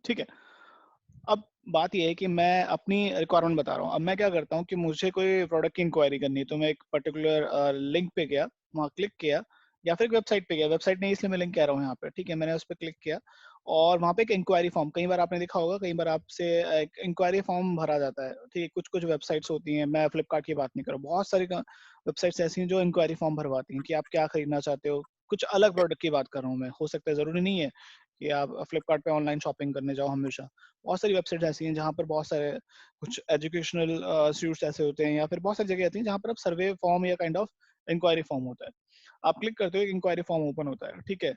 ठीक है। अब बात ये है कि मैं अपनी रिक्वायरमेंट बता रहा हूँ। अब मैं क्या करता हूँ कि मुझे कोई प्रोडक्ट की इंक्वायरी करनी है, तो मैं एक पर्टिकुलर लिंक पे गया, वहाँ क्लिक किया, या फिर एक वेबसाइट पे गया। वेबसाइट नहीं, इसलिए मैं लिंक कह रहा हूँ यहाँ पे, ठीक है। मैंने उस पर क्लिक किया और वहाँ पे एक इंक्वायरी फॉर्म, कई बार आपने देखा होगा, कई बार आपसे एक इंक्वायरी फॉर्म भरा जाता है, ठीक है। कुछ कुछ वेबसाइट्स होती हैं, मैं फ्लिपकार्ट की बात नहीं कर रहा हूँ, बहुत सारी वेबसाइट्स ऐसी हैं जो इंक्वायरी फॉर्म भरवाती हैं कि आप क्या खरीदना चाहते हो। कुछ अलग प्रोडक्ट की बात कर रहा हूँ मैं, हो सकता है, ज़रूरी नहीं है कि आप फ्लिपकार्ट पे ऑनलाइन शॉपिंग करने जाओ हमेशा। बहुत सारी वेबसाइट्स ऐसी हैं जहाँ पर बहुत सारे कुछ एजुकेशनल इंस्टीट्यूट्स ऐसे होते हैं, या फिर बहुत सारी जगह आती हैं जहाँ पर आप सर्वे फॉर्म या काइंड ऑफ इंक्वायरी फॉर्म होता है। आप क्लिक करते हो, एक इंक्वायरी फॉर्म ओपन होता है, ठीक है।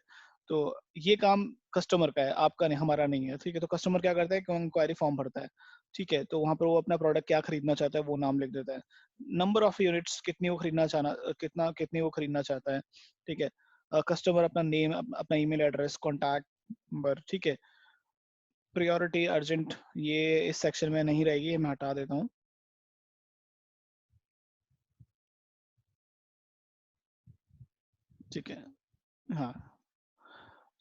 तो ये काम कस्टमर का है, आपका नहीं, हमारा नहीं है, ठीक है। तो कस्टमर क्या करता है कि इंक्वायरी फॉर्म भरता है, ठीक है। तो वहाँ पर वो अपना प्रोडक्ट क्या खरीदना चाहता है वो नाम लिख देता है, नंबर ऑफ यूनिट्स कितनी वो खरीदना चाहना, कितनी वो खरीदना चाहता है, ठीक है। कस्टमर अपना नेम, अपना ईमेल एड्रेस, कॉन्टैक्ट नंबर, ठीक है। प्रायोरिटी अर्जेंट, ये इस सेक्शन में नहीं रहेगी, ये मैं हटा देता हूँ, ठीक है। हाँ,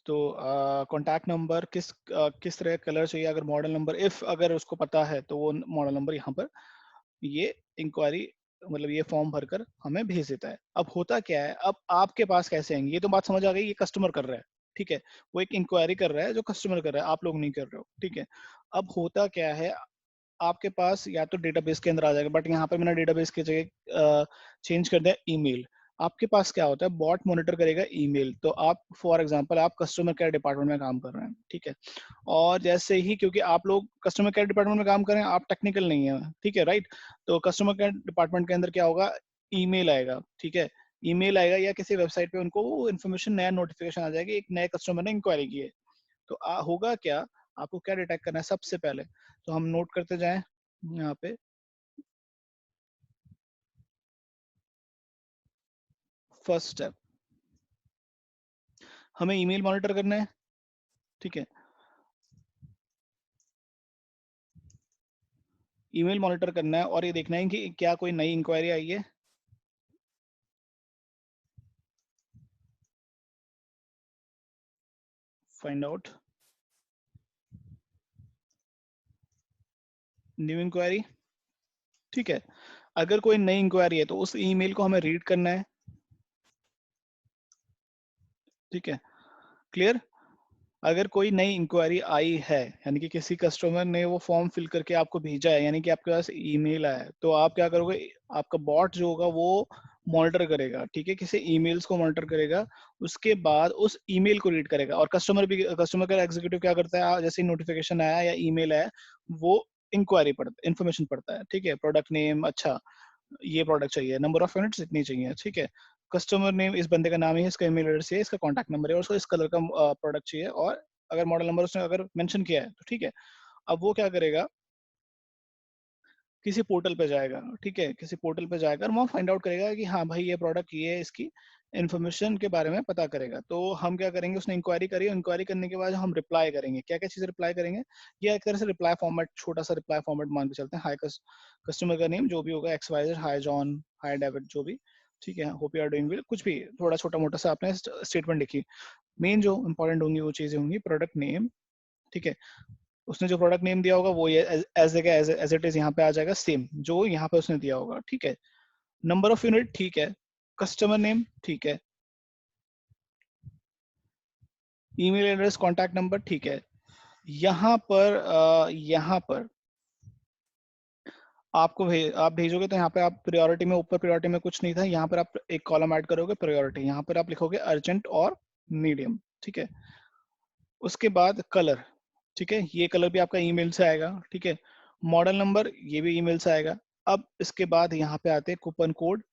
तो कॉन्टैक्ट नंबर किस तरह कलर चाहिए, अगर मॉडल नंबर, इफ अगर उसको पता है तो वो मॉडल नंबर यहाँ पर ये इंक्वायरी, मतलब ये फॉर्म भरकर हमें भेज देता है। अब होता क्या है, अब आपके पास कैसे आएंगे, ये तो बात समझ आ गई, ये कस्टमर कर रहा है, ठीक है। वो एक इंक्वायरी कर रहा है जो कस्टमर कर रहा है, आप लोग नहीं कर रहे हो, ठीक है। अब होता क्या है, आपके पास या तो डेटाबेस के अंदर आ जाएगा, बट यहाँ पे मैंने डेटाबेस की जगह चेंज कर दिया ईमेल। आपके पास क्या होता है, बॉट मॉनिटर करेगा ईमेल। तो आप फॉर एग्जांपल आप कस्टमर केयर डिपार्टमेंट में काम कर रहे हैं, ठीक है। और जैसे ही, क्योंकि आप लोग कस्टमर केयर डिपार्टमेंट में काम कर रहे हैं, आप टेक्निकल नहीं है, ठीक है, राइट। तो कस्टमर केयर डिपार्टमेंट के अंदर क्या होगा, ईमेल आएगा, ठीक है। ईमेल आएगा या किसी वेबसाइट पे उनको वो इन्फॉर्मेशन, नया नोटिफिकेशन आ जाएगी, एक नए कस्टमर ने इंक्वायरी की है। तो होगा क्या, आपको क्या डिटेक्ट करना है सबसे पहले, तो हम नोट करते जाएं यहाँ पे। फर्स्ट स्टेप, हमें ईमेल मॉनिटर करना है, ठीक है। ईमेल मॉनिटर करना है और ये देखना है कि क्या कोई नई इंक्वायरी आई है। फाइंड आउट न्यू इंक्वायरी, ठीक है। अगर कोई नई इंक्वायरी है तो उस ईमेल को हमें रीड करना है, ठीक है, क्लियर। अगर कोई नई इंक्वायरी आई है, यानी कि किसी कस्टमर ने वो फॉर्म फिल करके आपको भेजा है, यानी कि आपके पास ईमेल आया है, तो आप क्या करोगे, आपका बॉट जो होगा वो मॉनिटर करेगा, ठीक है, किसी ईमेल्स को मॉनिटर करेगा। उसके बाद उस ईमेल को रीड करेगा, और कस्टमर का एग्जीक्यूटिव क्या करता है, जैसे नोटिफिकेशन आया या ईमेल आया, वो इंक्वायरी पढ़ता, इन्फॉर्मेशन पढ़ता है, ठीक है। प्रोडक्ट नेम, अच्छा ये प्रोडक्ट चाहिए, नंबर ऑफ यूनिट्स इतनी चाहिए, ठीक है। कस्टमर नेम, इस बंदे का नाम ही है, इसका ईमेल एड्रेस है, इसका कॉन्टैक्ट नंबर है, और उसको इस कलर का प्रोडक्ट चाहिए, और अगर मॉडल नंबर उसने अगर मेंशन किया है तो ठीक है। अब वो क्या करेगा, किसी पोर्टल पे जाएगा, ठीक है, किसी पोर्टल पे जाएगा और वहाँ फाइंड आउट करेगा कि हाँ भाई ये प्रोडक्ट ये है, इसकी इन्फॉर्मेशन के बारे में पता करेगा। तो हम क्या करेंगे, उसने इंक्वायरी करी, इंक्वायरी करने के बाद हम रिप्लाई करेंगे, क्या क्या चीज़ रिप्लाई करेंगे। ये एक तरह से रिप्लाई फॉर्मेट, छोटा सा रिप्लाई फॉर्मेट मान के चलते हैं। हाई कस्टमर का नेम जो भी होगा, X Y Z, hi John, hi David, जो भी, ठीक है, hope you are doing well, कुछ भी थोड़ा छोटा मोटा सा आपने स्टेटमेंट लिखी। मेन जो इंपॉर्टेंट होंगी वो चीज़ें होंगी, प्रोडक्ट नेम, ठीक है। उसने जो प्रोडक्ट नेम दिया होगा वो ये एज इट इज यहाँ पे आ जाएगा, सेम जो यहाँ पे उसने दिया होगा, ठीक है। नंबर ऑफ यूनिट, ठीक है। कस्टमर नेम, ठीक है। ईमेल एड्रेस, कॉन्टैक्ट नंबर, ठीक है। यहाँ पर आप भेजोगे तो यहाँ पे आप प्रायोरिटी में, ऊपर प्रायोरिटी में कुछ नहीं था, यहाँ पर आप एक कॉलम ऐड करोगे प्रायोरिटी, यहाँ पर आप लिखोगे अर्जेंट और मीडियम, ठीक है। उसके बाद कलर, ठीक है, ये कलर भी आपका ईमेल से आएगा, ठीक है। मॉडल नंबर ये भी ईमेल से आएगा। अब इसके बाद यहाँ पे आते हैं coupon code,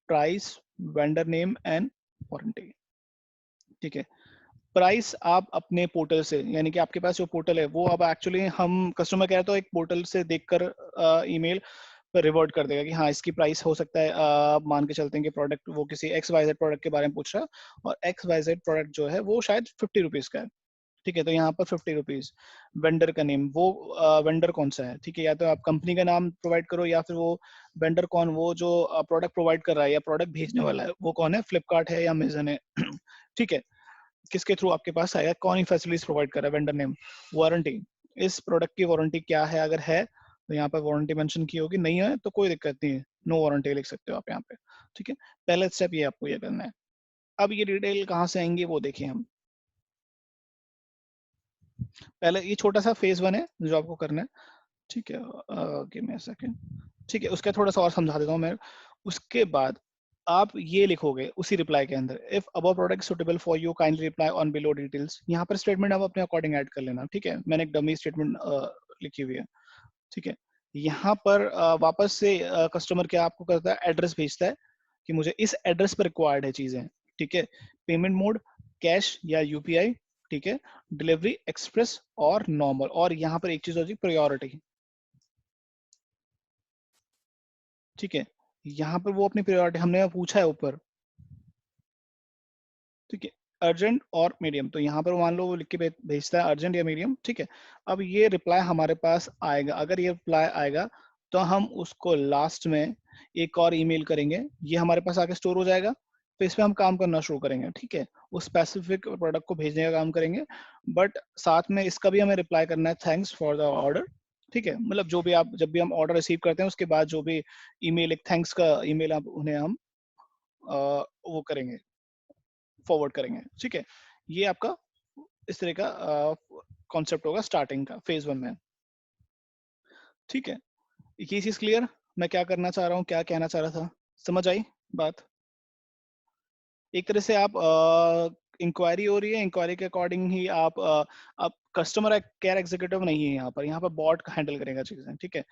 price, vendor name and warranty, ठीक है। प्राइस आप अपने पोर्टल से, यानी कि आपके पास जो पोर्टल है वो, अब एक्चुअली हम कस्टमर केयर तो एक पोर्टल से देखकर ईमेल पर रिवर्ट कर देगा कि हाँ इसकी प्राइस हो सकता है, मान के चलते हैं कि प्रोडक्ट वो किसी एक्स वाई जेड प्रोडक्ट के बारे में पूछ रहा है, और एक्स वाई जेड प्रोडक्ट जो है वो शायद 50 रुपीज का है, ठीक है। तो यहाँ पर 50 रुपीज। वेंडर का नेम, वो वेंडर कौन सा है, ठीक है, या तो आप कंपनी का नाम प्रोवाइड करो, या फिर वो वेंडर कौन, वो जो प्रोडक्ट प्रोवाइड कर रहा है या प्रोडक्ट भेजने वाला है वो कौन है, फ्लिपकार्ट है या अमेजन है ठीक है। किसके थ्रू आपके पास आएगा, कौन ही फैसिलिटीज प्रोवाइड कर रहा है, वेंडर नेम, वारंटी, इस प्रोडक्ट की वारंटी क्या है, अगर है तो यहाँ पर वारंटी मेंशन की होगी, नहीं है तो कोई दिक्कत नहीं है, नो वारंटी लिख सकते हो आप यहाँ पे। ठीक है, पहला स्टेप ये आपको ये करना है। अब ये डिटेल कहाँ से आएंगे वो देखिए हम। पहले ये छोटा सा फेज 1 है जो आपको करना है। ठीक है, गिव मी अ सेकंड। ठीक है, उसका थोड़ा सा और समझा देता हूँ मैं। उसके बाद आप ये लिखोगे उसी रिप्लाई के अंदर, if above product suitable for you kindly reply on below details. यहाँ पर स्टेटमेंट आप अपने अकॉर्डिंग ऐड कर लेना। ठीक है, मैंने एक डमी स्टेटमेंट लिखी हुई है। ठीक है, यहाँ पर वापस से कस्टमर क्या आपको करता है, एड्रेस भेजता है कि मुझे इस एड्रेस पर रिक्वायर्ड है चीजें। ठीक है, पेमेंट मोड कैश या यूपीआई। ठीक है, डिलीवरी एक्सप्रेस और नॉर्मल, और यहाँ पर एक चीज होती है प्रायोरिटी। ठीक है, यहाँ पर वो अपनी प्रायोरिटी हमने पूछा है ऊपर। ठीक है, अर्जेंट और मीडियम, तो यहाँ पर मान लो वो लिख के भेजता है अर्जेंट या मीडियम। ठीक है, अब ये रिप्लाई हमारे पास आएगा, अगर ये रिप्लाई आएगा तो हम उसको लास्ट में एक और ईमेल करेंगे, ये हमारे पास आके स्टोर हो जाएगा, फिर इस पे हम काम करना शुरू करेंगे। ठीक है, उस स्पेसिफिक प्रोडक्ट को भेजने का काम करेंगे, बट साथ में इसका भी हमें रिप्लाई करना है, थैंक्स फॉर द ऑर्डर। ठीक है, मतलब जो भी आप, जब भी हम ऑर्डर रिसीव करते हैं उसके बाद जो भी ईमेल, एक थैंक्स का ईमेल आप उन्हें हम वो करेंगे, फॉरवर्ड करेंगे। ठीक है, ये आपका इस तरह का कॉन्सेप्ट होगा स्टार्टिंग का फेज 1 में। ठीक है, ये चीज क्लियर, मैं क्या करना चाह रहा हूँ, क्या कहना चाह रहा था, समझ आई बात? एक तरह से आप इंक्वायरी हो रही है, इंक्वायरी के अकॉर्डिंग ही आप कस्टमर केयर एग्जीक्यूटिव नहीं है यहाँ पर, यहाँ पर बॉट हैंडल करेगा चीजें। ठीक है,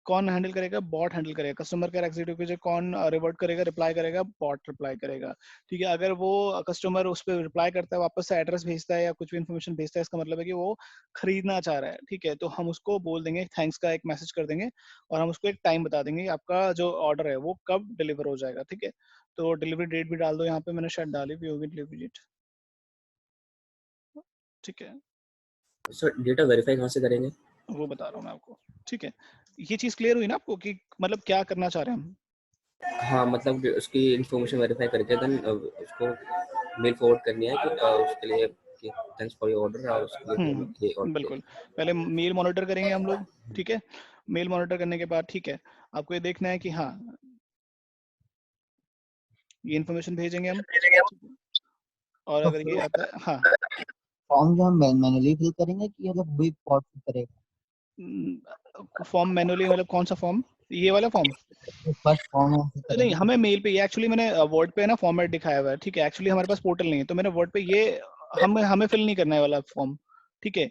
कौन हैंडल करेगा, बॉट हैंडल करेगा। कस्टमर केयर एग्जीक्यूटिव जो कौन रिवर्ट करेगा, रिप्लाई करेगा, बॉट रिप्लाई करेगा। ठीक है, अगर वो कस्टमर उस पर रिप्लाई करता है, वापस से एड्रेस भेजता है या कुछ भी इन्फॉर्मेशन भेजता है, इसका मतलब है कि वो खरीदना चाह रहा है। ठीक है, तो हम उसको बोल देंगे, थैंक्स का एक मैसेज कर देंगे, और हम उसको एक टाइम बता देंगे कि आपका जो ऑर्डर है वो कब डिलीवर हो जाएगा। ठीक है, तो डिलीवरी डेट भी डाल दो, यहाँ पे मैंने शायद डाली भी होगी डिलीवरी डेट। ठीक है, सर डेटा वेरीफाई कहाँ से करेंगे? वो बता रहा हूँ मैं आपको। ठीक है, ये चीज क्लियर हुई ना आपको कि मतलब क्या करना चाह रहे हैं हम? हाँ, मतलब उसकी इन्फॉर्मेशन वेरीफाई करके देन उसको मेल फॉरवर्ड करनी है कि उसके लिए कि थैंक्स फॉर योर ऑर्डर, और उसके लिए हमें ये ऑर्डर बिल्कुल, देना पहले मेल मॉनिटर करेंगे हम लोग। ठीक है, मेल मॉनिटर करने के बाद ठीक है, आपको ये देखना है कि हाँ ये इन्फॉर्मेशन भेजेंगे हम। ठीक है, और तो अगर फिर ये आता है, हाँ फॉर्म जो हम मैनुअली फिल करेंगे कि मतलब वही बॉट फिल करेगा? फॉर्म मैनुअली मतलब कौन सा फॉर्म, ये वाला फॉर्म? जो फर्स्ट फॉर्म हम फिल नहीं, करेंगे तो हमें मेल पे, ये एक्चुअली मैंने वर्ड पे ना फॉर्मेट दिखाया हुआ है। ठीक है, एक्चुअली हमारे पास पोर्टल नहीं है, तो मैंने वर्ड पे ये हमें हमें फिल नहीं करना है वाला फॉर्म। ठीक है,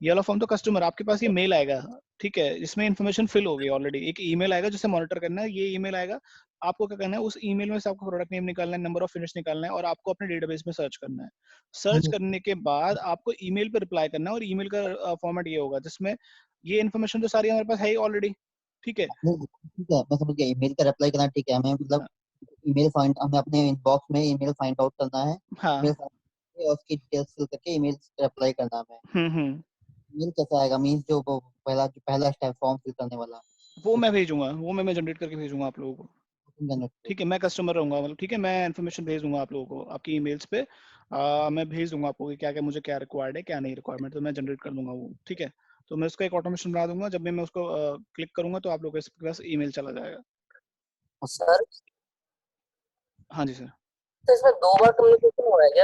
ये वाला फॉर्म तो कस्टमर, आपके पास ये मेल आएगा। ठीक है, इसमें इन्फॉर्मेशन फिल होगी ऑलरेडी, एक ईमेल आएगा जिसे मॉनिटर करना है, ये ईमेल आएगा, आपको क्या करना है, उस ईमेल में से आपको प्रोडक्ट नेम निकालना है, नंबर ऑफ यूनिट्स निकालना है, और आपको अपने डेटाबेस में सर्च करना है। सर्च नहीं, करने के बाद आपको ईमेल पे रिप्लाई करना है, और ईमेल का फॉर्मेट ये होगा जिसमें ये इन्फॉर्मेशन तो सारी हमारे पास है ही ऑलरेडी। ठीक है, नहीं, ठीक है, मैं समझ गया, ईमेल का रिप्लाई करना ठीक है, हमें मतलब हाँ ईमेल फाइंड, हमें अपने इनबॉक्स में ईमेल फाइंड आउट करना है, ईमेल हाँ, फाइंड करके और उसकी डिटेल्स फिल करके ईमेल रिप्लाई करना है हमें। हम्म। ईमेल कैसा आएगा, मीन्स जो पहला स्टेप फॉर्म फिल करने वाला वो वो मैं भेजूंगा, वो मैं जनरेट करके भेजूंगा आप लोगों को। जनरेट ठीक है, मैं कस्टमर रहूंगा, मतलब ठीक है, मैं इन्फॉर्मेशन भेज दूंगा आप लोगों को आपकी ईमेल्स पे। मैं भेज दूंगा आपको कि क्या क्या मुझे क्या रिक्वायर्ड है, क्या नहीं रिक्वायरमेंट, तो मैं जनरेट कर दूंगा वो। ठीक है, तो मैं उसका एक ऑटोमेशन बना दूंगा, जब भी मैं उसको क्लिक करूंगा तो आप लोगों के पास ईमेल चला जाएगा। सर। हाँ जी सर। तो इसमें दो बार कम्युनिकेशन हो रहा है क्या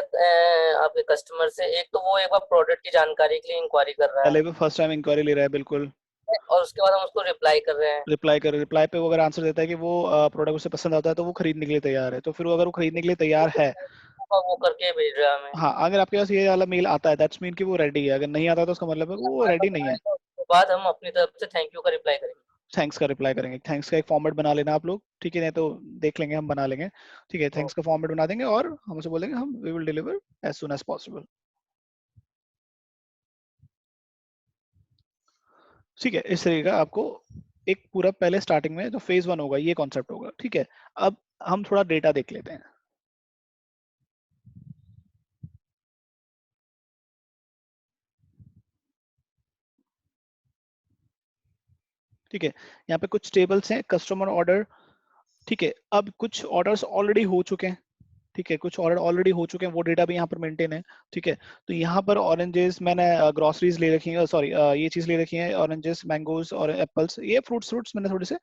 आपके कस्टमर से? एक तो वो एक बार प्रोडक्ट की जानकारी के लिए इंक्वायरी कर रहा पहले भी फर्स्ट टाइम इंक्वायरी ले रहा है, बिल्कुल। है और उसके बाद हम उसको रिप्लाई कर रहे हैं। रिप्लाई पे वो अगर आंसर देता है कि वो प्रोडक्ट उसे पसंद आता है, तो वो खरीदने के लिए तैयार है, तो फिर वो अगर वो खरीदने के लिए तैयार है, वो करके भेज रहा है हमें। हाँ, अगर आपके पास ये वाला मेल आता है दैट्स मीन कि वो रेडी है, अगर नहीं आता तो उसका मतलब है कि वो हमारे रेडी पास नहीं है। आएगा, उसके बाद हम अपनी तरफ से थैंक यू का रिप्लाई करेंगे। थैंक्स का रिप्लाई करेंगे, थैंक्स का एक फॉर्मेट बना लेना आप लोग। ठीक है, नहीं तो देख लेंगे, हम बना लेंगे। ठीक है, थैंक्स का फॉर्मेट बना देंगे, और हम उसे बोलेंगे हम we will deliver as soon as possible. ठीक है, इस तरीके का आपको एक पूरा पहले स्टार्टिंग में जो फेज 1 होगा ये कॉन्सेप्ट होगा। ठीक है, अब हम थोड़ा डेटा देख लेते हैं। ठीक है, यहाँ पे कुछ टेबल्स हैं, कस्टमर ऑर्डर। ठीक है, अब कुछ ऑर्डर्स ऑलरेडी हो चुके हैं। ठीक है, कुछ ऑलरेडी हो चुके हैं, वो डेटा भी यहाँ पर मेंटेन है। ठीक है, तो यहाँ पर ऑरेंजेस मैंने ग्रोसरीज ले रखी है, सॉरी ये चीज ले रखी है, ऑरेंजेस, मैंगोज और एप्पल्स, ये फ्रूट्स मैंने थोड़े से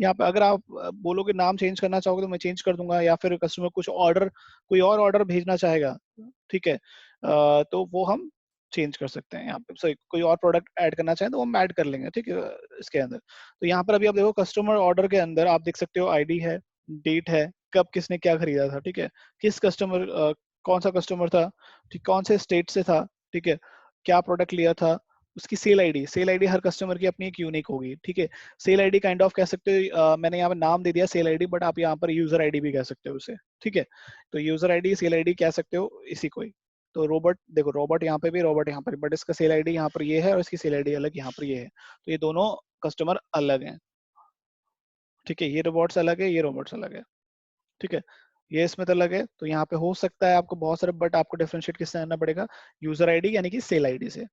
यहाँ पे, अगर आप बोलोगे नाम चेंज करना चाहोगे तो मैं चेंज कर दूंगा, या फिर कस्टमर कुछ ऑर्डर, कोई और ऑर्डर भेजना चाहेगा, ठीक है, तो वो हम चेंज कर सकते हैं यहाँ पे। सॉरी, कोई और प्रोडक्ट ऐड करना चाहें तो हम ऐड कर लेंगे, ठीक है, इसके अंदर। तो यहाँ पर अभी आप देखो कस्टमर ऑर्डर के अंदर आप देख सकते हो आईडी है, डेट है, कब किसने क्या खरीदा था, ठीक है, किस कस्टमर, कौन सा कस्टमर था, ठीक, कौन से स्टेट से था, ठीक है, क्या प्रोडक्ट लिया था, उसकी सेल आईडी हर कस्टमर की अपनी एक यूनिक होगी, ठीक है। सेल आईडी काइंड ऑफ कह सकते हो, मैंने यहाँ पे नाम दे दिया सेल आईडी, बट आप यहाँ पर यूजर आईडी भी कह सकते हो उसे, ठीक है। तो यूजर आईडी, सेल आईडी कह सकते हो इसी को ही। तो रोबोट देखो, रोबोट यहाँ पे भी, रोबोट यहाँ पर, बट इसका सेल आईडी यहाँ पर ये है और इसकी सेल आईडी अलग यहाँ पर ये है, तो ये दोनों कस्टमर अलग हैं, ठीक है। ये रोबोट्स अलग है, ये रोबोट्स अलग है, ठीक है, ये इसमें तो अलग है। तो यहाँ पे हो सकता है आपको बहुत सारे, बट आपको डिफरेंशिएट किससे करना पड़ेगा, यूजर आईडी यानी कि सेल आईडी से,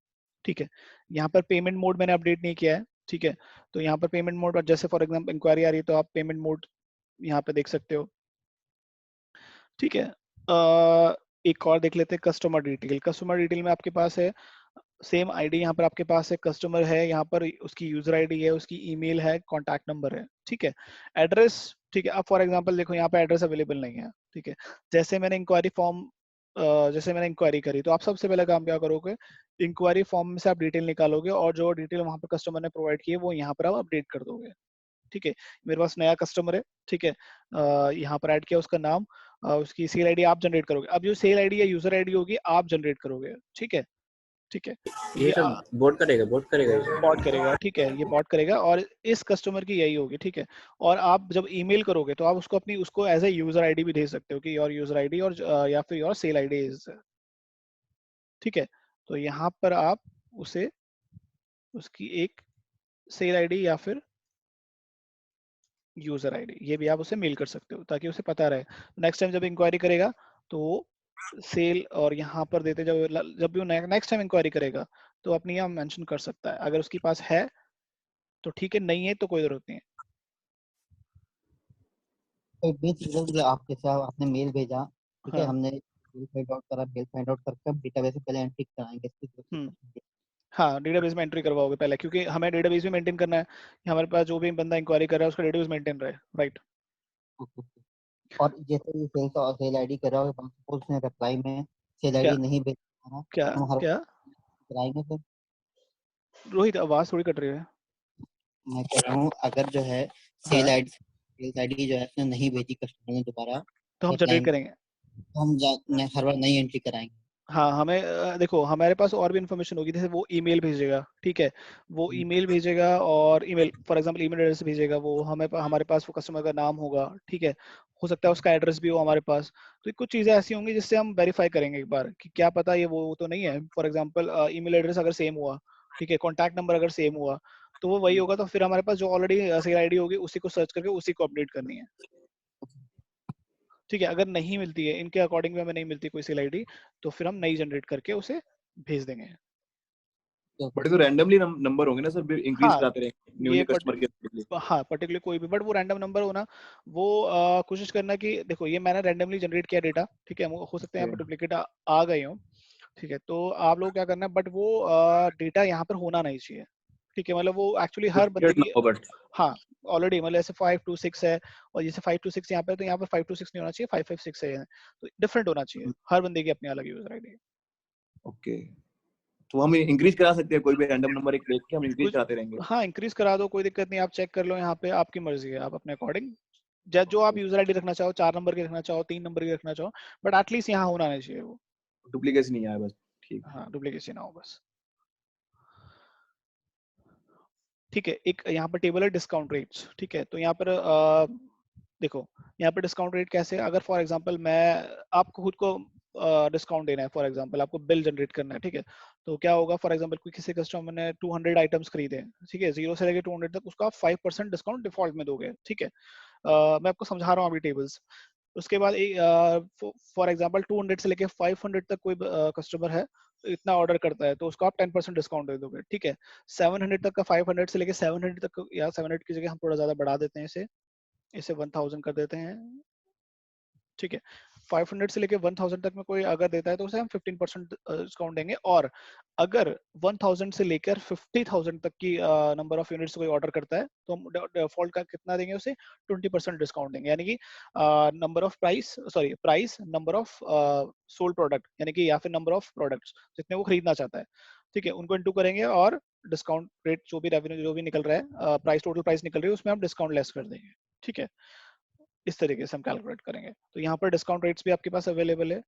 ठीक है। यहाँ पर पेमेंट मोड मैंने अपडेट नहीं किया है, ठीक है। तो यहाँ पर पेमेंट मोड, जैसे फॉर एग्जांपल इंक्वायरी आ रही है तो आप पेमेंट मोड यहाँ पे देख सकते हो, ठीक है। एक और देख लेते हैं, कस्टमर डिटेल। कस्टमर डिटेल में आपके पास है सेम आईडी, यहाँ पर आपके पास है, कस्टमर है, यहाँ पर उसकी यूजर आईडी है, उसकी ईमेल है, कॉन्टैक्ट नंबर है, ठीक है। एड्रेस, ठीक है। अब फॉर एग्जांपल देखो यहाँ पे एड्रेस अवेलेबल नहीं है, ठीक है। जैसे मैंने इंक्वायरी फॉर्म, जैसे मैंने इंक्वायरी करी, तो आप सबसे पहले काम क्या करोगे, इंक्वायरी फॉर्म में से आप डिटेल निकालोगे और जो डिटेल वहाँ पर कस्टमर ने प्रोवाइड की है वो यहाँ पर आप अपडेट कर दोगे, ठीक है। मेरे पास नया कस्टमर है, ठीक है, यहाँ पर ऐड किया उसका नाम, उसकी सेल आईडी आप जनरेट करोगे। अब जो सेल आईडी या यूजर आईडी होगी आप जनरेट करोगे, ठीक है, ठीक है। ये सब बॉट करेगा बॉट करेगा, ठीक है, ये बॉट करेगा और इस कस्टमर की यही होगी, ठीक है। और आप जब ईमेल करोगे तो आप उसको अपनी, उसको एज ए यूजर आईडी भी दे सकते हो कि योर यूजर आईडी, और या फिर योर सेल आईडी इज, ठीक है। तो यहाँ पर आप उसे, उसकी एक सेल आईडी या फिर यूजर आईडी, ये भी आप उसे मेल कर सकते हो ताकि उसे पता रहे। नेक्स्ट टाइम जब इंक्वायरी करेगा तो सेल, और यहाँ पर देते, जब भी नेक्स्ट टाइम इंक्वायरी करेगा तो अपनी यहाँ मेंशन कर सकता है, अगर उसके पास है तो ठीक है, नहीं है तो कोई जरूरत नहीं है। तो बेसिकली आपके साथ आपने मेल भेजा, ठीक है, हाँ, हमने मेल फाइंड आउट करा, मेल फाइंड आउट करके हम डेटाबेस में पहले एंट्री कराएंगे इसकी। हाँ, डेटाबेस में एंट्री करवाओगे पहले, क्योंकि हमें डेटाबेस भी मेंटेन करना है कि हमारे पास जो भी बंदा इंक्वायरी कर रहा है उसका डेटाबेस मेंटेन रहे, राइट। और जैसे ये सेल्स और सेल आईडी कर रहा हो, सपोज उसने रिप्लाई में सेल क्या आईडी नहीं भेजा ना, क्या तो हम हर क्या कराएंगे फिर। रोहित, आवाज थोड़ी कट रही है। मैं कह रहा हूँ अगर जो है हाँ, सेल आईडी जो है उसने नहीं भेजी कस्टमर ने दोबारा तो हम रिप्लाई जनरेट में, करेंगे। तो हम हर बार नई एंट्री कराएंगे। हाँ, हमें देखो हमारे पास और भी इन्फॉर्मेशन होगी, जैसे वो ईमेल भेजेगा, ठीक है, वो ईमेल भेजेगा, और email for example email address भेजेगा, वो हमें, हमारे पास वो कस्टमर का नाम होगा, ठीक है, हो सकता है उसका एड्रेस भी हो हमारे पास। तो कुछ चीजें ऐसी होंगी जिससे हम वेरीफाई करेंगे एक बार कि क्या पता ये वो तो नहीं है। फॉर एग्जांपल ईमेल एड्रेस अगर सेम हुआ, ठीक है, कॉन्टैक्ट नंबर अगर सेम हुआ, तो वो वही होगा, तो फिर हमारे पास जो ऑलरेडी सेल आईडी होगी उसी को सर्च करके उसी को अपडेट करनी है, ठीक है। अगर नहीं मिलती है, इनके अकॉर्डिंग भी हमें नहीं मिलती कोई सेल आईडी, तो फिर हम नई जनरेट करके उसे भेज देंगे। बट ये तो रैंडमली नंबर होंगे ना सर, इंक्रीज हाँ, कराते रहेंगे न्यू ये न्यू कस्टमर के लिए। हाँ पर्टिकुलर कोई भी, बट वो रैंडम नंबर हो ना, वो कोशिश करना कि देखो ये मैंने रैंडमली जनरेट किया डेटा, ठीक है, हो सकता है यहाँ पर डुप्लीकेट आ गए हो, ठीक है। तो आप लोग क्या करना है, बट वो डेटा यहाँ पर होना नहीं चाहिए, ठीक है, मतलब वो एक्चुअली हर बंदे की, बट हाँ ऑलरेडी, मतलब ऐसे 526 है, और जैसे 526 यहाँ पे है, तो यहाँ पर 526 नहीं होना चाहिए, 556 है, तो डिफरेंट होना चाहिए, हर बंदे की अपनी अलग यूजर आईडी। ओके, तो हम इंक्रीज करा सकते हैं, कोई भी रैंडम नंबर एक देख के हम इंक्रीज कुछ, कराते रहेंगे। हाँ इंक्रीज करा दो, कोई दिक्कत नहीं, आप चेक कर लो यहाँ पे, आपकी मर्जी है, आप अपने अकॉर्डिंग जो आप यूजर आईडी रखना चाहो, 4 नंबर की रखना चाहो, 3 नंबर की रखना चाहो, बट एटलीस्ट यहाँ होना नहीं चाहिए वो, डुप्लीकेशन नहीं आया बस, ठीक। हाँ डुप्लीकेशन ना हो बस, ठीक है। एक यहाँ पर टेबल है डिस्काउंट रेट्स, ठीक है, तो यहाँ पर देखो यहाँ पर डिस्काउंट रेट कैसे, अगर फॉर एग्जांपल मैं, आपको खुद को डिस्काउंट देना है, फॉर एग्जांपल आपको बिल जनरेट करना है, ठीक है, तो क्या होगा, फॉर एग्जांपल कोई किसी कस्टमर ने 200 आइटम्स खरीदे, ठीक है, 0 से लेकर 200 तक, उसका आप 5% डिस्काउंट डिफॉल्ट में दोगे, ठीक है। मैं आपको समझा रहा हूँ अभी टेबल्स। उसके बाद फॉर एग्जांपल 200 से लेके 500 तक कोई कस्टमर है, तो इतना ऑर्डर करता है, तो उसको आप 10% डिस्काउंट दे दोगे, ठीक है। 700 तक का, 500 से लेके 700 तक, या 700 की जगह हम थोड़ा ज्यादा बढ़ा देते हैं, इसे 1000 कर देते हैं, ठीक है। 500 से लेके 1000 तक में कोई अगर देता है तो उसे हम 15% डिस्काउंट देंगे, और अगर 1000 से लेकर 50,000 तक की नंबर ऑफ यूनिट्स कोई ऑर्डर करता है तो हम डिफॉल्ट का कितना देंगे उसे, 20% डिस्काउंट देंगे, यानी कि number of price number of sold product, यानी कि या फिर नंबर ऑफ प्रोडक्ट्स जितने वो खरीदना चाहता है, ठीक है, उनको इंटू करेंगे और डिस्काउंट रेट जो भी रेवेन्यू जो भी निकल रहा है, प्राइस टोटल प्राइस निकल रही है उसमें हम डिस्काउंट लेस कर देंगे, ठीक है। इस तरीके से हम कैलकुलेट करेंगे। तो यहाँ पर डिस्काउंट रेट्स भी आपके पास अवेलेबल है,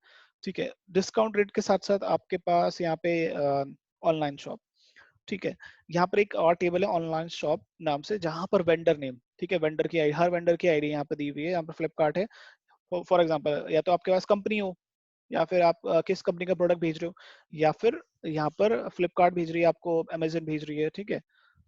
ठीक है। डिस्काउंट रेट के साथ साथ आपके पास यहाँ पे ऑनलाइन शॉप, ठीक है, यहाँ पर एक और टेबल है ऑनलाइन शॉप नाम से, जहाँ पर वेंडर नेम, ठीक है, वेंडर की आईडी, हर वेंडर की आईडी यहाँ पे दी हुई है। यहाँ पर फ्लिपकार्ट है फॉर एग्जांपल, या तो आपके पास कंपनी हो, या फिर आप किस कंपनी का प्रोडक्ट भेज रहे हो, या फिर यहाँ पर फ्लिपकार्ट भेज रही है आपको, अमेजन भेज रही है, ठीक है,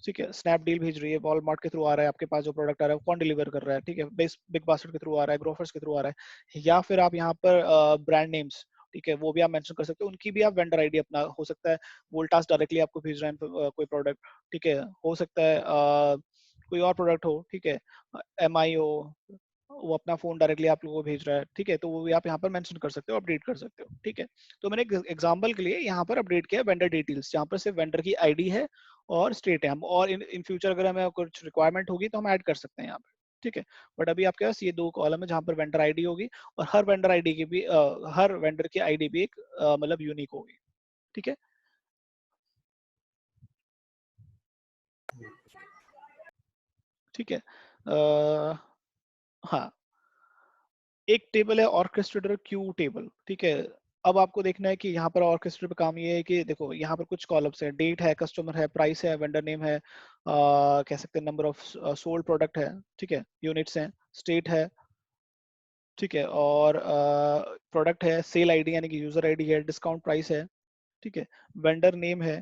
ठीक है, स्नैपडील भेज रही है, वॉलमार्ट के थ्रू आ रहा है आपके पास जो प्रोडक्ट आ रहा है, कौन डिलीवर कर रहा है, ठीक है, बिग बास्केट के थ्रू आ रहा है, ग्रोफर्स के थ्रू आ रहा है, या फिर आप यहाँ पर ब्रांड नेम्स, ठीक है, वो भी आप मेंशन कर सकते हो, उनकी भी आप वेंडर आईडी अपना, हो सकता है वोल्टास डायरेक्टली आपको भेज रहा है कोई प्रोडक्ट, ठीक है, हो सकता है कोई और प्रोडक्ट हो, ठीक है, MI हो, वो अपना फोन डायरेक्टली आप लोगों को भेज रहा है, ठीक है, तो वो भी आप यहाँ पर मेंशन कर सकते हो, अपडेट कर सकते हो, ठीक है। तो मैंने एक एग्जांपल के लिए यहाँ पर अपडेट किया वेंडर डिटेल्स, जहाँ पर सिर्फ वेंडर की आईडी है और स्टेट है, हम और इन फ्यूचर अगर हमें कुछ रिक्वायरमेंट होगी तो हम ऐड कर सकते हैं यहाँ पे, ठीक है। बट अभी आपके पास ये दो कॉलम है जहाँ पर वेंडर आईडी होगी, और हर वेंडर आईडी की भी हर वेंडर की आईडी भी एक मतलब यूनिक होगी, ठीक है। ठीक है, हाँ, एक टेबल है ऑर्केस्ट्रेटर क्यू टेबल, ठीक है। अब आपको देखना है कि यहाँ पर ऑर्केस्ट्रेटर पे काम ये है कि देखो यहाँ पर कुछ कॉलम्स है, डेट है, कस्टमर है, प्राइस है, वेंडर नेम है, कह सकते हैं नंबर ऑफ सोल्ड प्रोडक्ट है, ठीक है, यूनिट्स हैं, स्टेट है, ठीक है, और प्रोडक्ट है, सेल आईडी यानी कि यूजर आईडी है, डिस्काउंट प्राइस है, ठीक है, वेंडर नेम है।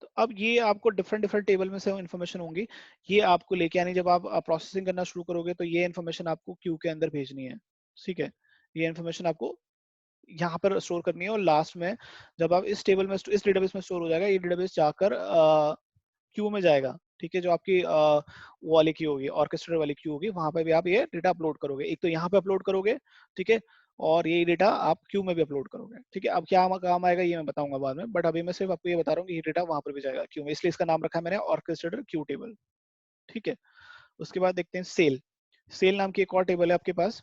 तो अब ये आपको डिफरेंट डिफरेंट टेबल में से इन्फॉर्मेशन होंगी, ये आपको लेके आनी, जब आप प्रोसेसिंग करना शुरू करोगे तो ये इन्फॉर्मेशन आपको क्यू के अंदर भेजनी है, ठीक है, ये इन्फॉर्मेशन आपको यहाँ पर स्टोर करनी है, और लास्ट में जब आप इस टेबल में इस डेटाबेस में स्टोर हो जाएगा, ये डेटाबेस जाकर क्यू में जाएगा, ठीक है, जो आपकी वो वाली क्यू होगी, ऑर्केस्ट्रेटर वाली क्यू होगी, वहां पे भी आप ये डेटा अपलोड करोगे, एक तो यहाँ पे अपलोड करोगे, ठीक है, और ये डेटा आप क्यू में भी अपलोड करोगे, ठीक है। अब क्या काम आएगा ये मैं बताऊंगा बाद में, बट अभी मैं सिर्फ आपको ये बता रहा हूँ कि ये डेटा वहां पर भी जाएगा क्यू में, इसलिए इसका नाम रखा है मैंने ऑर्केस्ट्रेटर क्यू टेबल, ठीक है। उसके बाद देखते हैं सेल, सेल नाम की एक और टेबल है आपके पास,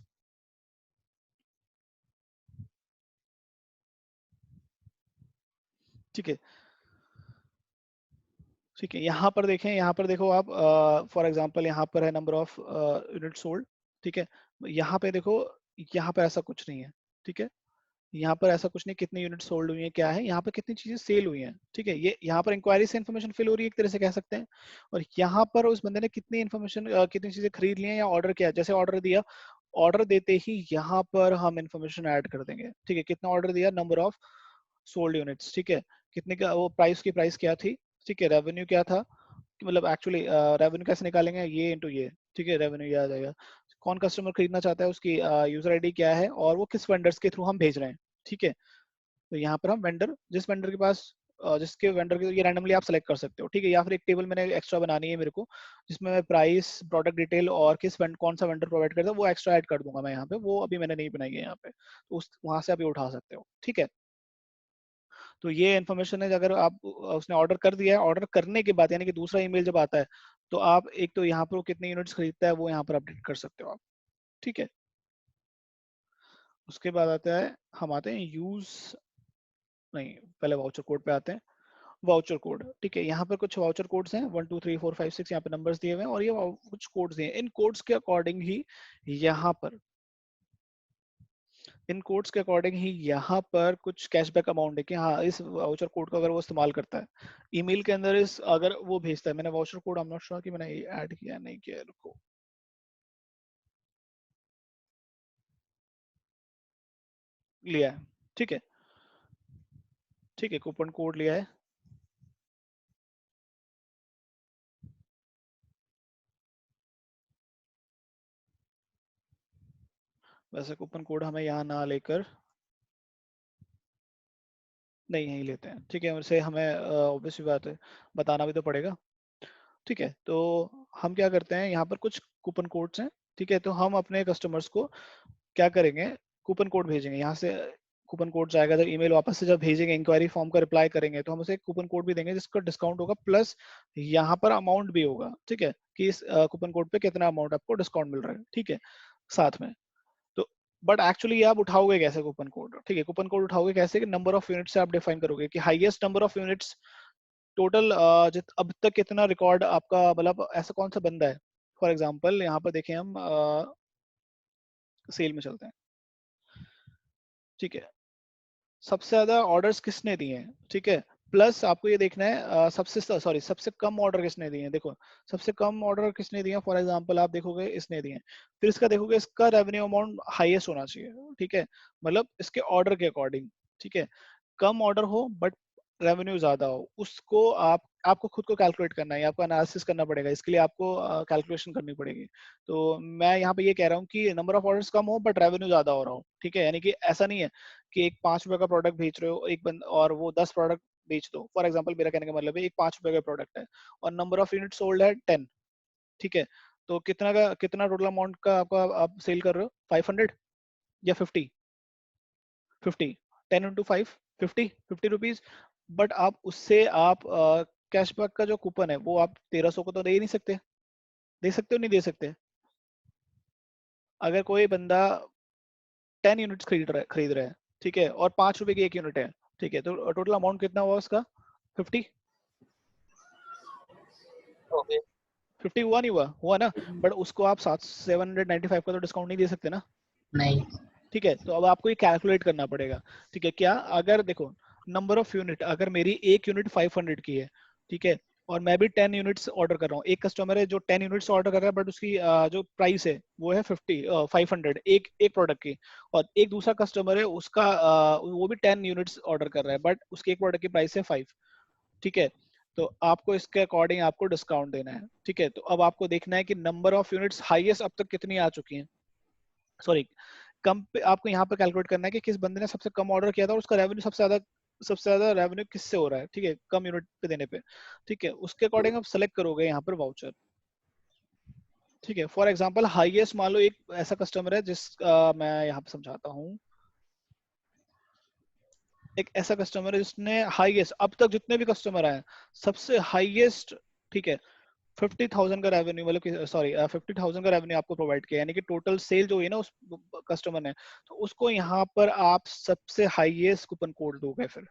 ठीक है, ठीक है, यहाँ पर देखें, यहाँ पर देखो आप, फॉर एग्जांपल यहाँ पर है नंबर ऑफ यूनिट सोल्ड, ठीक है, यहाँ पे देखो, यहाँ पर ऐसा कुछ नहीं है, ठीक है, यहाँ पर ऐसा कुछ नहीं कितनी यूनिट सोल्ड हुई है क्या है, यहाँ पर कितनी चीजें सेल हुई हैं, ठीक है, ये यहाँ पर इंक्वायरी से इन्फॉर्मेशन फिल हो रही है एक तरह से कह सकते हैं, और यहाँ पर उस बंदे ने कितनी इन्फॉर्मेशन कितनी चीजें खरीद ली हैं या ऑर्डर किया, जैसे ऑर्डर दिया, ऑर्डर देते ही यहाँ पर हम इन्फॉर्मेशन ऐड कर देंगे, ठीक है, कितना ऑर्डर दिया, नंबर ऑफ सोल्ड यूनिट्स, ठीक है, कितने का वो प्राइस की प्राइस क्या थी, ठीक है, रेवेन्यू क्या था, कि मतलब एक्चुअली रेवेन्यू कैसे निकालेंगे, ये इनटू ये, ठीक है, रेवेन्यू ये आ जाएगा, कौन कस्टमर खरीदना चाहता है, उसकी यूजर आईडी क्या है, और वो किस वेंडर्स के थ्रू हम भेज रहे हैं, ठीक है। तो यहाँ पर हम वेंडर, जिस वेंडर के पास जिसके वेंडर के, ये रैंडमली आप सेलेक्ट कर सकते हो, ठीक है, या फिर एक टेबल मैंने एक्स्ट्रा बनानी है मेरे को, जिसमें मैं प्राइस, प्रोडक्ट डिटेल और कौन सा वेंडर प्रोवाइड करता है वो एक्स्ट्रा ऐड कर दूंगा मैं यहाँ पे, वो अभी मैंने नहीं बनाई है यहाँ पे, तो उस वहां से आप ये उठा सकते हो, ठीक है। तो ये इन्फॉर्मेशन है, अगर आप उसने ऑर्डर कर दिया है, ऑर्डर करने के बाद यानी कि दूसरा ईमेल जब आता है, तो आप एक तो यहाँ पर वो कितने यूनिट्स खरीदता है वो यहाँ पर अपडेट कर सकते हो आप, ठीक है। उसके बाद आता है, हम आते हैं यूज, नहीं पहले वाउचर कोड पे आते हैं, वाउचर कोड, ठीक है, यहाँ पर कुछ वाउचर कोड्स हैं 1 2 3 4 5 6, यहाँ पे नंबर्स दिए हुए हैं, और ये कुछ कोड्स दिए हैं, इन कोड्स के अकॉर्डिंग ही यहाँ पर, इन कोड्स के अकॉर्डिंग ही यहाँ पर कुछ कैशबैक अमाउंट है कि हाँ इस वाउचर कोड का अगर वो इस्तेमाल करता है ईमेल के अंदर, इस अगर वो भेजता है, मैंने voucher code, I am not sure कि मैंने ऐड किया नहीं किया, रुको, लिया है, ठीक है, ठीक है, कूपन कोड लिया है, वैसे कूपन कोड हमें यहाँ ना लेकर, नहीं यही लेते हैं, ठीक है, वैसे हमें ऑब्वियस बात है बताना भी तो पड़ेगा, ठीक है। तो हम क्या करते हैं, यहाँ पर कुछ कूपन कोड्स हैं, ठीक है, तो हम अपने कस्टमर्स को क्या करेंगे, कूपन कोड भेजेंगे, यहाँ से कूपन कोड जाएगा, जब ईमेल वापस से जब भेजेंगे, इंक्वायरी फॉर्म का रिप्लाई करेंगे, तो हम उसे कूपन कोड भी देंगे जिसका डिस्काउंट होगा, प्लस यहाँ पर अमाउंट भी होगा, ठीक है, कि इस कूपन कोड पे कितना अमाउंट आपको डिस्काउंट मिल रहा है, ठीक है, साथ में। तो बट एक्चुअली आप उठाओगे कैसे कूपन कोड, ठीक है, कूपन कोड उठाओगे कैसे, कि नंबर ऑफ यूनिट्स से आप डिफाइन करोगे कि highest number of units total अब तक कितना रिकॉर्ड आपका, मतलब ऐसा कौन सा बंदा है। फॉर एग्जांपल यहाँ पर देखें हम सेल में चलते हैं, ठीक है, सबसे ज्यादा ऑर्डर्स किसने दिए हैं, ठीक है, प्लस आपको ये देखना है सबसे कम ऑर्डर किसने दिए हैं, देखो सबसे कम ऑर्डर किसने दिए हैं, फॉर एग्जांपल आप देखोगे इसने दिए हैं, फिर इसका देखोगे इसका रेवेन्यू अमाउंट हाईएस्ट होना चाहिए, ठीक है, मतलब इसके ऑर्डर के अकॉर्डिंग, ठीक है, कम ऑर्डर हो बट रेवेन्यू ज्यादा हो, उसको आपको खुद को कैलकुलेट करना है, आपको एनालिसिस करना पड़ेगा, इसके लिए आपको कैलकुलेशन करनी पड़ेगी। तो मैं यहाँ पे ये कह रहा हूँ कि नंबर ऑफ ऑर्डर्स कम हो बट रेवेन्यू ज्यादा हो रहा हो, ठीक है, यानी कि ऐसा नहीं है कि एक 5 रुपए का प्रोडक्ट बेच रहे हो एक बंद और वो 10 प्रोडक्ट बेच दो। फॉर एग्जाम्पल मेरा कहने का मतलब है एक 5 रुपए का प्रोडक्ट है और नंबर ऑफ यूनिट सोल्ड है 10, ठीक है, तो कितना टोटल अमाउंट का आपका आप सेल कर रहे हो, 500 या 50 10 इंटू 5 50 रुपीज, बट आप उससे आप कैशबैक का जो कूपन है वो आप 1300 को तो दे ही नहीं सकते, दे सकते हो नहीं दे सकते। अगर कोई बंदा 10 यूनिट्स खरीद रहा है, ठीक है, और 5 रुपए की एक यूनिट है, ठीक है, तो टोटल अमाउंट कितना हुआ उसका 50, ओके 50 हुआ नहीं हुआ ना, बट उसको आप 795 का तो डिस्काउंट नहीं दे सकते ना, नहीं ठीक है, तो अब आपको ये कैलकुलेट करना पड़ेगा, ठीक है, क्या अगर देखो नंबर ऑफ यूनिट, अगर मेरी एक यूनिट 500 की है, ठीक है, और मैं भी 10 यूनिट्स ऑर्डर कर रहा हूँ, एक कस्टमर है जो 10 यूनिट्स ऑर्डर कर रहा है बट उसकी जो प्राइस है वो है 500 एक एक प्रोडक्ट की, और एक दूसरा कस्टमर है उसका वो भी 10 यूनिट्स ऑर्डर कर रहा है बट उसके एक प्रोडक्ट की प्राइस है 5, ठीक है, तो आपको इसके अकॉर्डिंग आपको डिस्काउंट देना है, ठीक है, तो अब आपको देखना है कि नंबर ऑफ यूनिट्स हाईएस्ट अब तक कितनी आ चुकी हैं, सॉरी कम पे आपको यहाँ पे कैलकुलेट करना है कि किस बंदे ने सबसे कम ऑर्डर किया था और उसका रेवेन्यू सबसे ज्यादा रेवेन्यू किससे हो रहा है, ठीक है, कम यूनिट पे देने पे, ठीक है, उसके अकॉर्डिंग आप सेलेक्ट करोगे यहाँ पर वाउचर, ठीक है, फॉर एग्जांपल हाईएस्ट मान लो एक ऐसा कस्टमर है मैं यहाँ पे समझाता हूँ, एक ऐसा कस्टमर है जिसने हाईएस्ट अब तक जितने भी कस्टमर आए सबसे हाईएस्ट, ठीक है, 50,000 का रेवेन्यू, मतलब कि सॉरी 50,000 का रेवेन्यू आपको प्रोवाइड किया, यानी कि टोटल सेल जो हुई ना उस कस्टमर ने, तो उसको यहाँ पर आप सबसे हाईएस्ट कूपन कोड दोगे, फिर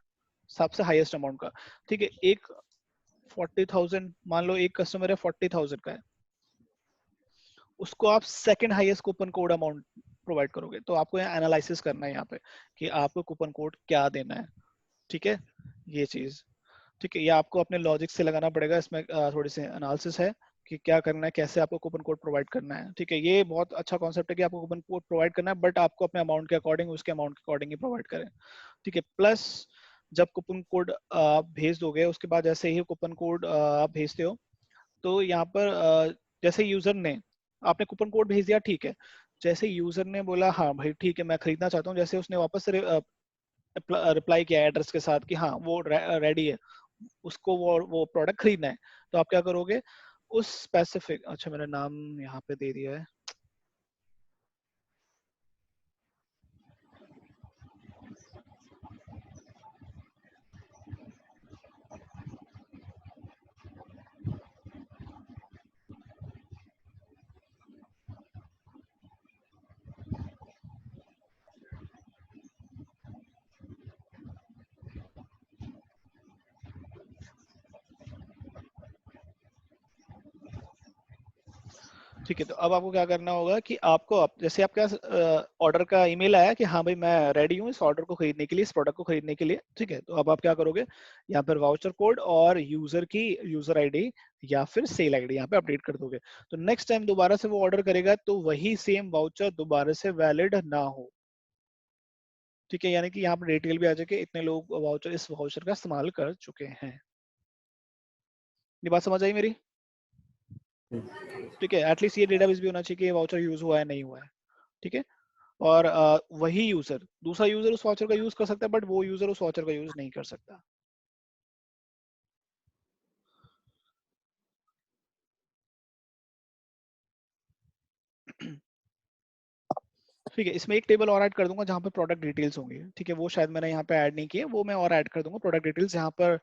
सबसे हाईएस्ट अमाउंट का, ठीक है, एक 40,000 मान लो एक कस्टमर है 40,000 का है, उसको आप second highest coupon code amount provide करोगे, तो आपको यहाँ एनालिसिस करना है यहाँ पे कि आपको कूपन कोड क्या देना है, ठीक है, ये चीज, ठीक है, ये आपको अपने लॉजिक से लगाना पड़ेगा, इसमें थोड़ी सी एनालिसिस है कि क्या करना है, कैसे आपको कूपन कोड प्रोवाइड करना है, ठीक है, ये बहुत अच्छा कॉन्सेप्ट है कि आपको कूपन कोड प्रोवाइड करना है बट आपको अपने अमाउंट के अकॉर्डिंग उसके अमाउंट के अकॉर्डिंग ही प्रोवाइड करें, ठीक है, प्लस जब कूपन कोड आप भेज दोगे उसके बाद जैसे ही कूपन कोड आप भेजते हो तो यहाँ पर जैसे यूजर ने आपने कूपन कोड भेज दिया, ठीक है, जैसे यूजर ने बोला हाँ भाई ठीक है मैं खरीदना चाहता हूँ, जैसे उसने वापस से रिप्लाई किया एड्रेस के साथ कि हाँ वो रेडी है, उसको वो प्रोडक्ट खरीदना है, तो आप क्या करोगे उस स्पेसिफिक, अच्छा मेरा नाम यहाँ पे दे दिया है, ठीक है, तो अब आपको क्या करना होगा कि आपको जैसे आपका ऑर्डर का ईमेल आया कि हाँ भाई मैं रेडी हूँ इस ऑर्डर को खरीदने के लिए, इस प्रोडक्ट को खरीदने के लिए, ठीक है, तो अब आप क्या करोगे यहाँ पर वाउचर कोड और यूजर की यूजर आईडी या फिर सेल आईडी यहाँ पे अपडेट कर दोगे, तो नेक्स्ट टाइम दोबारा से वो ऑर्डर करेगा तो वही सेम वाउचर दोबारा से वैलिड ना हो, ठीक है, यानी कि यहाँ पर डिटेल भी आ जाए कि इतने लोग वाउचर इस वाउचर का इस्तेमाल कर चुके हैं। ये बात समझ आई मेरी, ठीक है, एटलीस्ट ये डेटाबेस भी होना चाहिए कि ये वाउचर यूज हुआ है नहीं हुआ है, ठीक है, और वही यूजर दूसरा यूजर उस वाउचर का यूज कर सकता है बट वो यूजर उस वाउचर का यूज नहीं कर सकता। ठीक है, इसमें एक टेबल और ऐड कर दूंगा जहाँ पे प्रोडक्ट डिटेल्स होंगी। ठीक है, वो शायद मैंने यहाँ पे ऐड नहीं किए, वो मैं और ऐड कर दूंगा प्रोडक्ट डिटेल्स, जहाँ पर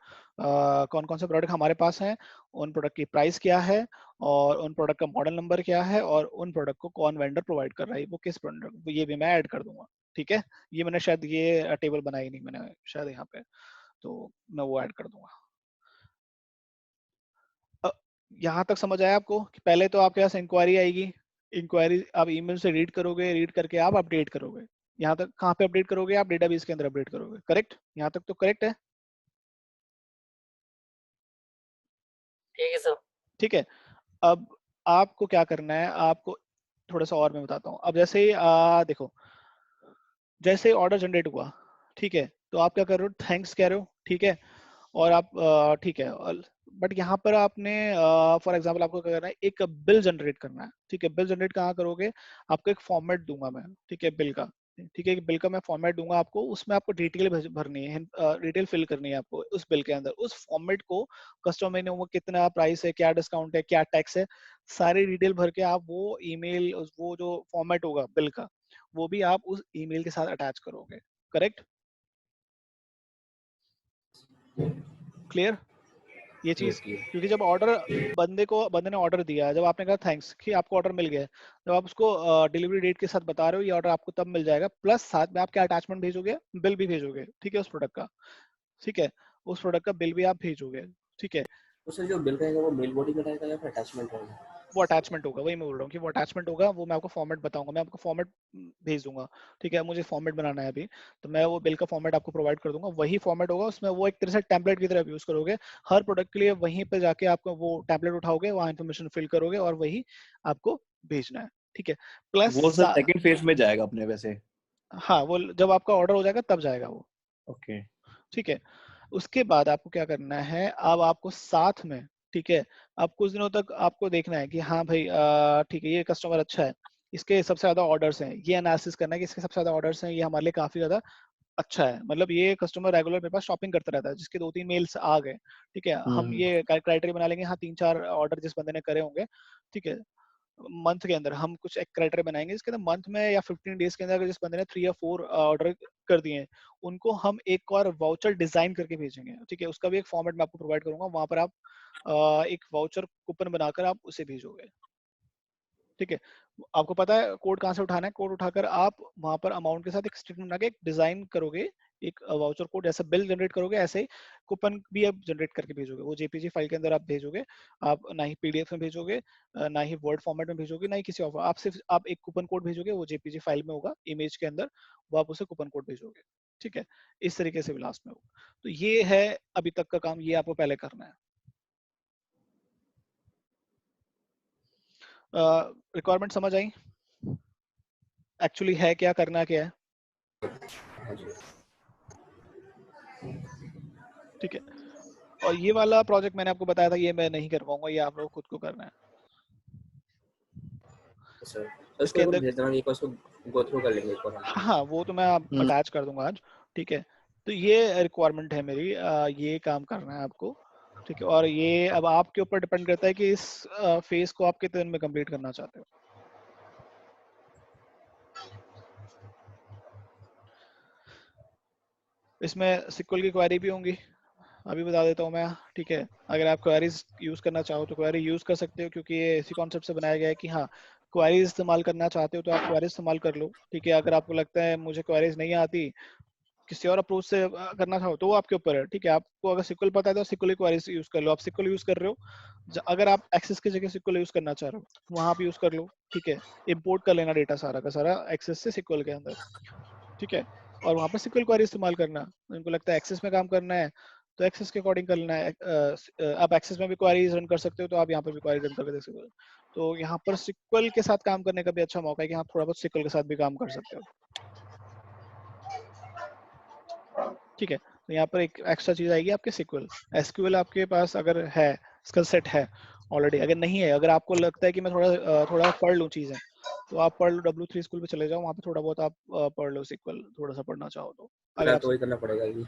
कौन कौन से प्रोडक्ट हमारे पास हैं, उन प्रोडक्ट की प्राइस क्या है, और उन प्रोडक्ट का मॉडल नंबर क्या है, और उन प्रोडक्ट को कौन वेंडर प्रोवाइड कर रहा है, वो किस प्रोडक्ट, ये भी मैं ऐड कर दूंगा। ठीक है, ये मैंने शायद ये टेबल बनाई नहीं मैंने शायद यहाँ पे, तो मैं वो ऐड कर दूंगा। यहाँ तक समझ आया आपको कि पहले तो आपके पास इंक्वायरी आएगी, इंक्वायरी आप ईमेल से रीड करोगे, रीड करके आप अपडेट करोगे। यहाँ तक कहाँ पे अपडेट करोगे? आप डेटाबेस के अंदर अपडेट करोगे। करेक्ट? यहाँ तक तो करेक्ट है? ठीक है सर। ठीक है, अब आपको क्या करना है, आपको थोड़ा सा और मैं बताता हूँ। अब जैसे देखो, जैसे ऑर्डर जनरेट हुआ, ठीक है, तो आप क्या कर रहे हो, थैंक्स कह रहे हो, ठीक है, और आप ठीक है, बट यहाँ पर आपने फॉर एग्जांपल आपको क्या करना है, एक बिल जनरेट करना है। ठीक है, बिल जनरेट कहाँ करोगे? आपको एक फॉर्मेट दूंगा मैं, ठीक है, बिल का। ठीक है, बिल का मैं फॉर्मेट दूंगा आपको, उसमें आपको डिटेल भरनी है, डिटेल फिल करनी है आपको उस बिल के अंदर। उस फॉर्मेट को कस्टमर ने वो कितना प्राइस है, क्या डिस्काउंट है, क्या टैक्स है, सारी डिटेल भर के आप वो ईमेल, वो जो फॉर्मेट होगा बिल का, वो भी आप उस ईमेल के साथ अटैच करोगे। करेक्ट? क्लियर ये चीज? क्योंकि जब ऑर्डर बंदे ने ऑर्डर दिया, जब आपने कहा थैंक्स कि आपको ऑर्डर मिल गया, जब आप उसको डिलीवरी डेट के साथ बता रहे हो ये ऑर्डर आपको तब मिल जाएगा, प्लस साथ में आप क्या अटैचमेंट भेजोगे? बिल भी भेजोगे। ठीक है, उस प्रोडक्ट का। ठीक है, उस प्रोडक्ट का बिल भी आप भेजोगे। ठीक है, तो सर जो बिल रहेगा वो मेल बॉडी में रहेगा या फिर अटैचमेंट रहेगा? वो अटैचमेंट होगा, वही मैं बोल रहा हूँ कि वो अटैचमेंट होगा। वो मैं आपको फॉर्मेट बताऊंगा, मैं आपको फॉर्मेट भेज दूंगा। ठीक है, मुझे फॉर्मेट बनाना है अभी, तो मैं वो बिल का फॉर्मेट आपको प्रोवाइड कर दूंगा। वही फॉर्मेट होगा, उसमें वो एक तरह से टेम्पलेट की तरह यूज करोगे हर प्रोडक्ट के लिए। वहीं पे जाके आपको वो टेम्पलेट उठाओगे, वहाँ इन्फॉर्मेशन फिल करोगे और वही आपको भेजना है। ठीक है, प्लस वो सर सेकंड फेज में जाएगा अपने वैसे? हाँ, वो जब आपका ऑर्डर हो जाएगा तब जाएगा वो। ओके। ठीक है, उसके बाद आपको क्या करना है, अब आपको साथ में, ठीक है, अब कुछ दिनों तक आपको देखना है कि हाँ भाई ठीक है, ये कस्टमर अच्छा है, इसके सबसे ज्यादा ऑर्डर्स हैं, ये एनालिसिस करना है कि इसके सबसे ज्यादा ऑर्डर्स हैं, ये हमारे लिए काफी ज्यादा अच्छा है, मतलब ये कस्टमर रेगुलर मेरे पास शॉपिंग करता रहता है, जिसके 2-3 मेल्स आ गए। ठीक है, हम ये क्राइटेरिया बना लेंगे, हाँ 3-4 ऑर्डर जिस बंदे ने करे होंगे, ठीक है, मंथ के अंदर हम कुछ एक क्राइटेरिया बनाएंगे, इसके अंदर मंथ में या 15 डेज के अंदर अगर जिस बंदे ने 3 या 4 ऑर्डर कर दिए हैं, उनको हम एक और वाउचर डिजाइन करके भेजेंगे। ठीक है, उसका भी एक फॉर्मेट मैं आपको प्रोवाइड करूंगा, वहां पर आप एक वाउचर कूपन बनाकर आप उसे भेजोगे। ठीक है, आपको पता है कोड कहाँ से उठाना है, कोड उठाकर आप वहां पर अमाउंट के साथ एक स्टेटमेंट बना के एक डिजाइन करोगे, एक वाउचर कोड, जैसे बिल जनरेट करोगे ऐसे ही कूपन भी आप जनरेट करके भेजोगे। वो जेपीजी फाइल के अंदर आप भेजोगे, आप ना ही पीडीएफ में भेजोगे, ना ही वर्ड फॉर्मेट में भेजोगे, ना ही किसी और, आप सिर्फ आप एक कूपन कोड भेजोगे, वो जेपीजी फाइल में होगा इमेज के अंदर, वो आप उसे कूपन कोड भेजोगे। ठीक है, इस तरीके से विलास में होगा। तो ये है अभी तक का काम, ये आपको पहले करना है। रिक्वायरमेंट समझ आई? एक्चुअली है क्या, करना क्या है? ठीक है, और ये वाला प्रोजेक्ट मैंने आपको बताया था, ये मैं नहीं कर पाऊंगा, ये आप लोग खुद को करना है। सर इसके इसको अंदर भेज देना, एक बार इसको गो थ्रू कर लेंगे एक बार हम। हाँ, वो तो मैं अटैच कर दूंगा आज। ठीक है, तो ये रिक्वायरमेंट है मेरी, ये काम करना है आपको। ठीक है, और ये अब आपके ऊपर डिपेंड करता है कि इस फेज को आप कितने दिन में कंप्लीट करना चाहते हो। इसमें सिक्वल की क्वेरी भी होंगी, अभी बता देता हूँ मैं। ठीक है, अगर आप क्वेरीज यूज करना चाहो तो क्वेरी यूज कर सकते हो, क्योंकि ये इसी कॉन्सेप्ट से बनाया गया है कि हाँ, क्वेरीज इस्तेमाल करना चाहते हो तो आप क्वेरीज इस्तेमाल कर लो। ठीक है, अगर आपको लगता है मुझे क्वेरीज नहीं आती, किसी और अप्रोच से करना चाहो तो वो आपके ऊपर है। ठीक है, आपको अगर सिक्वल पता है तो सिक्वल की क्वेरीज यूज कर लो, आप सिक्वल यूज कर रहे हो, अगर आप एक्सेस की जगह सिक्वल यूज करना चाह रहे हो वहां पे यूज कर लो। ठीक है, इंपोर्ट कर लेना डेटा सारा का सारा एक्सेस से सिक्वल के अंदर। ठीक है, और वहां पर सिक्वल क्वेरी इस्तेमाल करना, उनको लगता है एक्सेस में काम करना है तो एक्सेस के अकॉर्डिंग कर लेना है। आप एक्सेस में भी क्वेरीज रन कर सकते हो, तो आप यहाँ पर भी क्वेरी रन करके देख सकते हो। तो यहाँ पर सिक्वल के साथ काम करने का भी अच्छा मौका है कि आप थोड़ा बहुत सिक्वल के साथ भी काम कर सकते हो। ठीक है, तो यहाँ पर एक एक्स्ट्रा चीज आएगी आपके सिक्वल। एसक्यूएल आपके पास अगर है, स्किल सेट है ऑलरेडी, अगर नहीं है, अगर आपको लगता है कि मैं थोड़ा पढ़ लूँ चीजें, तो आप पढ़ लो, W3 स्कूल पे चले जाओ, वहाँ पे थोड़ा बहुत आप पढ़ लो सिक्वल, थोड़ा सा पढ़ना चाहो तो। अगर आप तो वही करना पड़ेगा ये।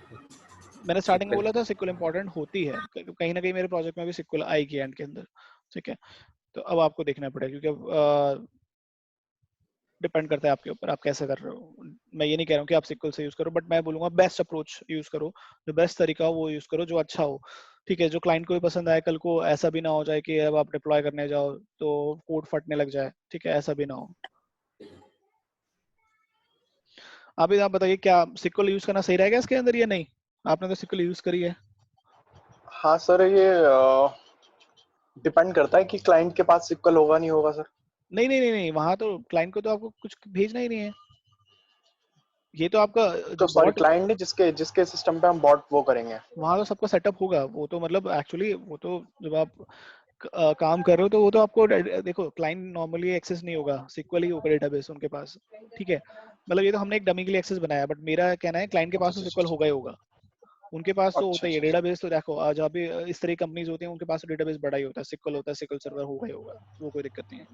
मैंने स्टार्टिंग में बोला था सिक्वल इंपॉर्टेंट होती है, कहीं ना कहीं मेरे प्रोजेक्ट में भी सिक्वल आएगी एंड के अंदर। ठीक है, तो अब आपको देखना पड़ेगा, क्योंकि अब डिपेंड करता है आपके ऊपर, आप कैसे कर रहे हो। मैं ये नहीं कह रहा हूँ कि आप SQL से यूज करो, बट मैं बोलूंगा बेस्ट अप्रोच यूज करो, जो बेस्ट तरीका हो वो यूज करो, जो अच्छा हो। ठीक है, जो क्लाइंट को भी पसंद आए, कल को ऐसा भी ना हो जाए कि अब आप डिप्लॉय करने जाओ तो कोड फटने लग जाए। ठीक है, ऐसा भी ना हो। अभी आप बताइए, क्या SQL यूज करना सही रहेगा इसके अंदर या नहीं? आपने तो SQL यूज करी है। हाँ सर, ये डिपेंड करता है कि क्लाइंट के पास सिक्वल होगा नहीं होगा सर। नहीं नहीं नहीं नहीं, वहां तो क्लाइंट को तो आपको कुछ भेजना ही नहीं है। ये तो आपका तो जो सॉरी, बॉट, क्लाइंट ने जिसके जिसके सिस्टम पे हम बॉट वो करेंगे। वहां तो सबका सेटअप होगा। वो तो मतलब एक्चुअली वो तो जब आप काम कर रहे हो तो वो तो आपको देखो, क्लाइंट नॉर्मली एक्सेस नहीं होगा, SQL ही होगा डेटाबेस उनके पास। ठीक है, मतलब ये तो हमने एक डमी के लिए एक्सेस बनाया, बट मेरा कहना है क्लाइंट के पास तो अच्छा SQL होगा ही होगा। उनके पास तो होता अच्छा ही है अच्छा। डेटाबेस। तो देखो आज अभी इस तरह की कंपनीज होती हैं, उनके पास डेटाबेस बड़ा ही होता है, SQL होता है, SQL सर्वर होगा ही होगा, वो कोई दिक्कत नहीं है।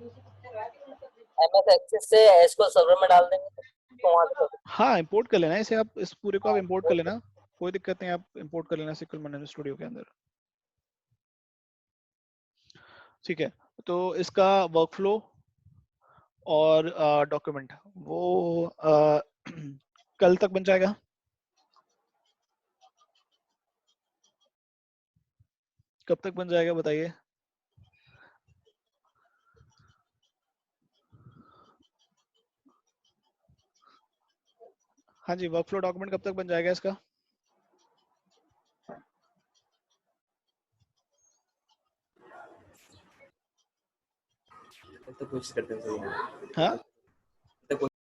MS एक्सेस से एसक्यूएल सर्वर में डाल देंगे तो वहां से हाँ, इंपोर्ट कर लेना इसे, आप इस पूरे को आप इंपोर्ट कर लेना, कोई दिक्कत नहीं, आप इंपोर्ट कर लेना SQL मैनेजमेंट स्टूडियो के अंदर। ठीक है, तो इसका वर्कफ्लो और डॉक्यूमेंट वो कल तक बन जाएगा। कब तक बन जाएगा बताइए? हाँ जी, वर्कफ्लो डॉक्यूमेंट कब तक बन जाएगा इसका? तो कोशिश करते हैं सही है। हाँ,